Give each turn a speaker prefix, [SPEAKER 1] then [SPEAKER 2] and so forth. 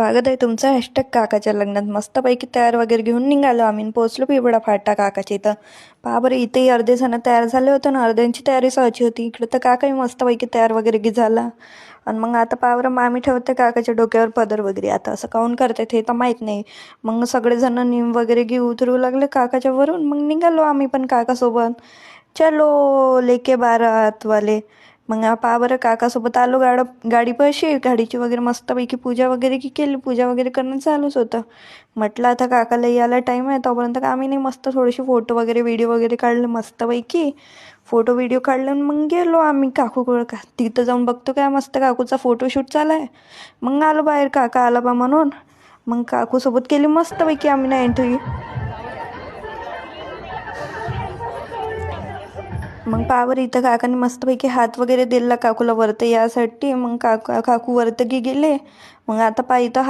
[SPEAKER 1] स्वागत आहे तुमचं हॅशटॅग काकाच्या लग्नात. मस्तपैकी तयार वगैरे घेऊन निघालो आम्ही. पोचलो पिवळा फाटा काकाच्या इथं. पहा बरं, इथेही अर्धे जण तयार झाले होते ना, अर्ध्यांची तयारी व्हायची होती. इकडे तर काकाही मस्तपैकी तयार वगैरे झाला. आणि मग आता पहा बरं, मामी ठेवते काकाच्या डोक्यावर पदर वगैरे. आता असं काऊन करते हे तर माहीत नाही. मग सगळेजण निम वगैरे घेऊ उतरू लागले काकाच्या वरून. मग निघालो आम्ही पण काकासोबत. चलो लेके बारात वाले. मग पहा बरं, काकासोबत आलो गाडीपाशी. गाडीची वगैरे मस्तपैकी पूजा वगैरे केली. पूजा वगैरे करणं चालूच होतं. म्हटलं आता काकाला यायला टाईम आहे, तोपर्यंत आम्ही नाही मस्त थोडेसे फोटो वगैरे व्हिडिओ वगैरे काढले मस्तपैकी. फोटो व्हिडिओ काढले आणि मग गेलो आम्ही तिथं जाऊन बघतो काय मस्त काकूचा फोटोशूट चालू आहे. मग आलो बाहेर, काका आला बा म्हणून. मग काकूसोबत केली मस्तपैकी आम्ही ना एंट्री. मग पावर इथं काकाने मस्तपैकी हात वगैरे दिला काकूला वरती यासाठी. मग काकू वरती गेले. मग आता इथं